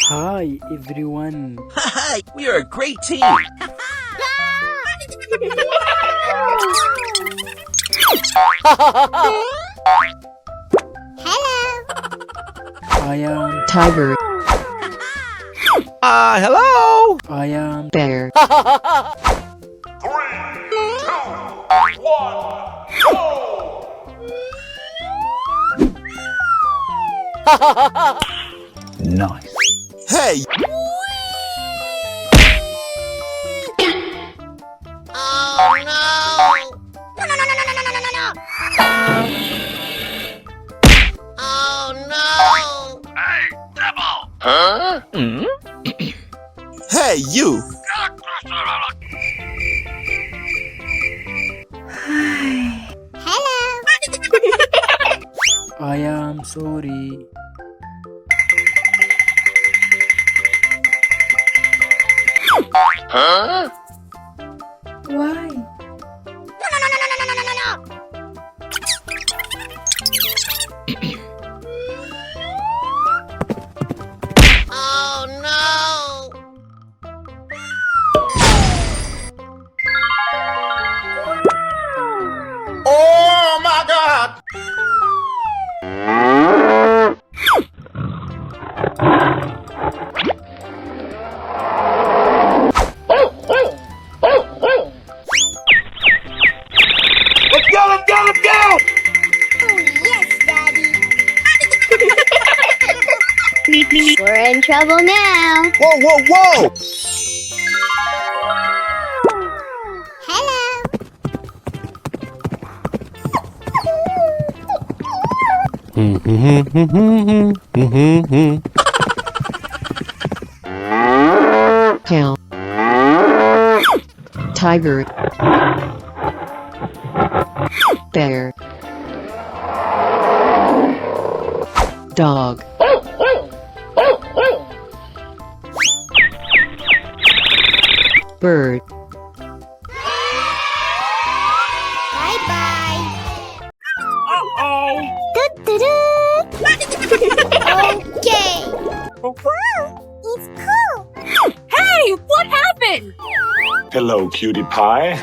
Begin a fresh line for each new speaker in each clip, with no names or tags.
Hi everyone.
Hi, we are a great team.
I am
Tiger,
Hello.
I am
bear,
3, 2, 1, go!
nice.
Hey. Hey, you.
I am sorry.
Why?
Oh my God. Let's go, let's go, let's go!
We're in trouble now.
Whoa, whoa, whoa!
cow, tiger, bear, dog, bird,
Bye-bye.
Uh-oh!
Okay. Wow, it's cool.
Hey, what happened?
Hello, cutie pie.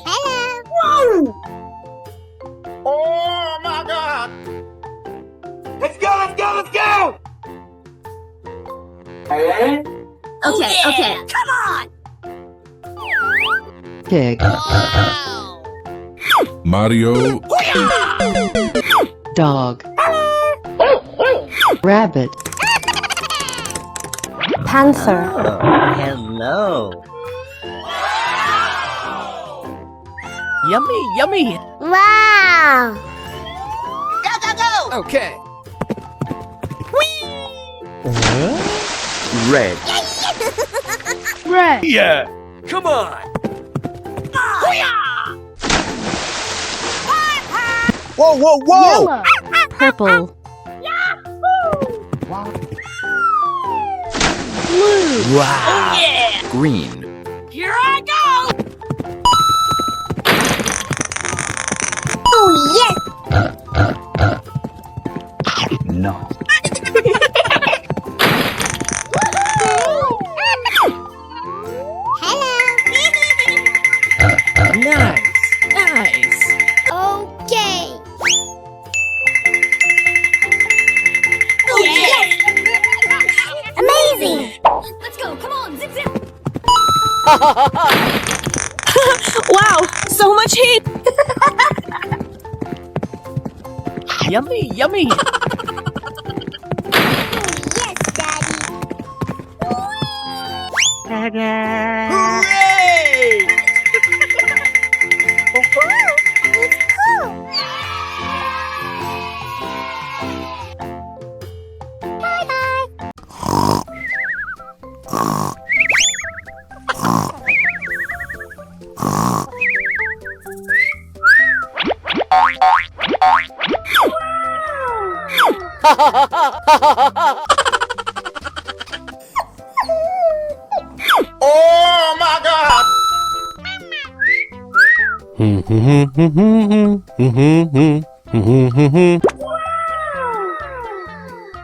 Hello.
Oh my God! Let's go, let's go, let's go!
Okay, okay.
Come on!
pig,
Mario,
dog, rabbit,
Panther.
Hello.
Yummy, yummy.
Wow.
Okay.
Red.
Red.
Yeah!
Come on! Whoa, whoa, whoa!
Yellow. Purple. Blue.
Wow! Green.
Here I go!
Oh, yes.
Nice.
Hello.
Nice. Nice.
Okay. Oh, yes. Amazing.
Let's go, come on, zip zip! Wow, so much heat!
Yummy, yummy.
Yes, Daddy.
Hooray!
It's cool. Bye-bye.
Oh my God!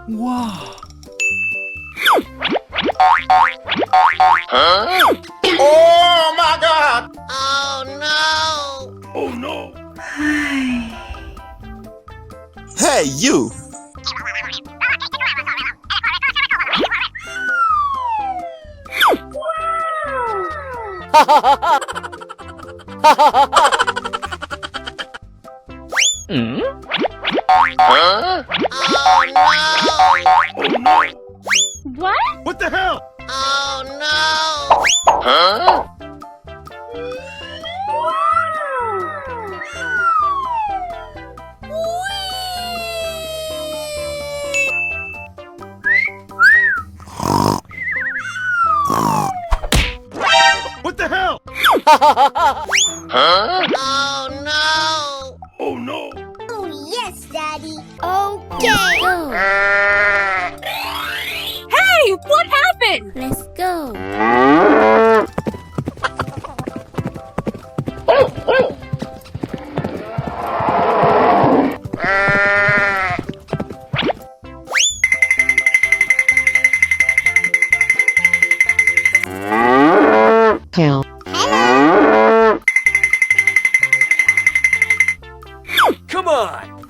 Wow.
Oh my God!
Oh no!
Hey, you!
What?
What the hell? What the hell? Oh no!
Oh, yes, Daddy. Okay.
Hey, what happened?
Let's go.
Count.
Come on.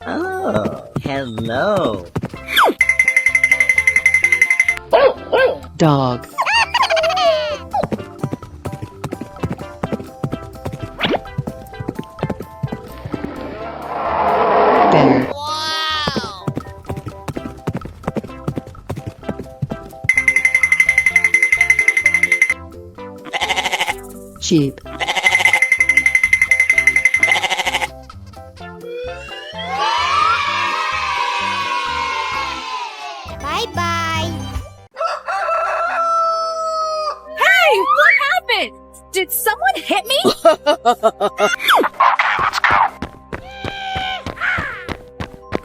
Oh, hello.
Dog. Bear. Sheep.
Bye-bye.
Hey, what happened? Did someone hit me?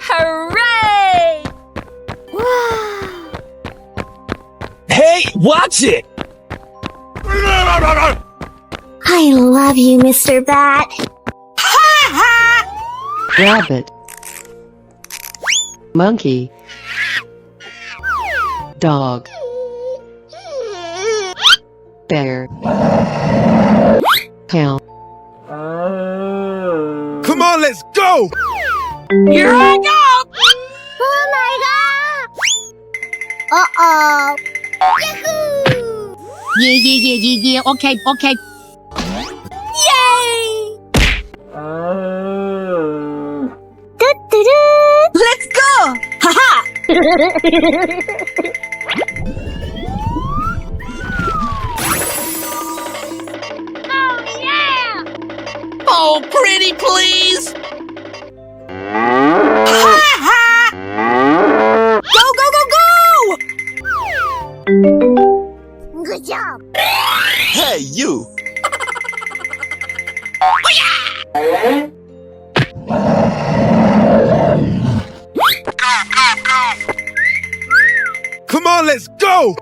Hooray!
Hey, watch it.
I love you, Mr. Bat.
Rabbit. Monkey. Dog. Bear. Count.
Come on, let's go!
Here I go!
Oh my god! Uh-oh. Yahoo!
Yeah. Okay. Yay!
Do-do-do.
Let's go! Haha!
Oh yeah!
Oh, pretty please.
Go!
Good job.
Hey, you!
Come on, let's go!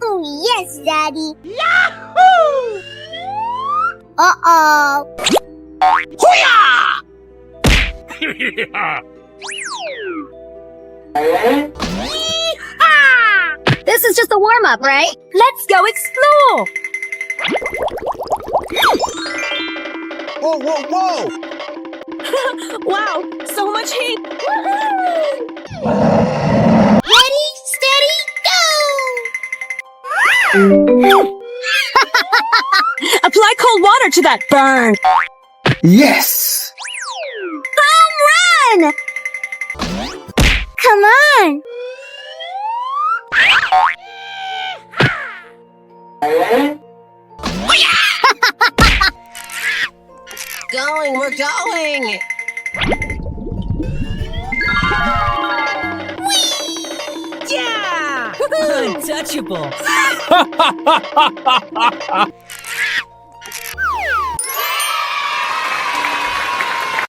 Oh yes, Daddy. Yahoo! Uh-oh.
This is just a warm-up, right? Let's go explore!
Whoa, whoa, whoa!
Wow, so much heat!
Ready, steady, go!
Apply cold water to that burn!
Yes!
Home run!
Come on!
We're going! Yeah! Untouchable!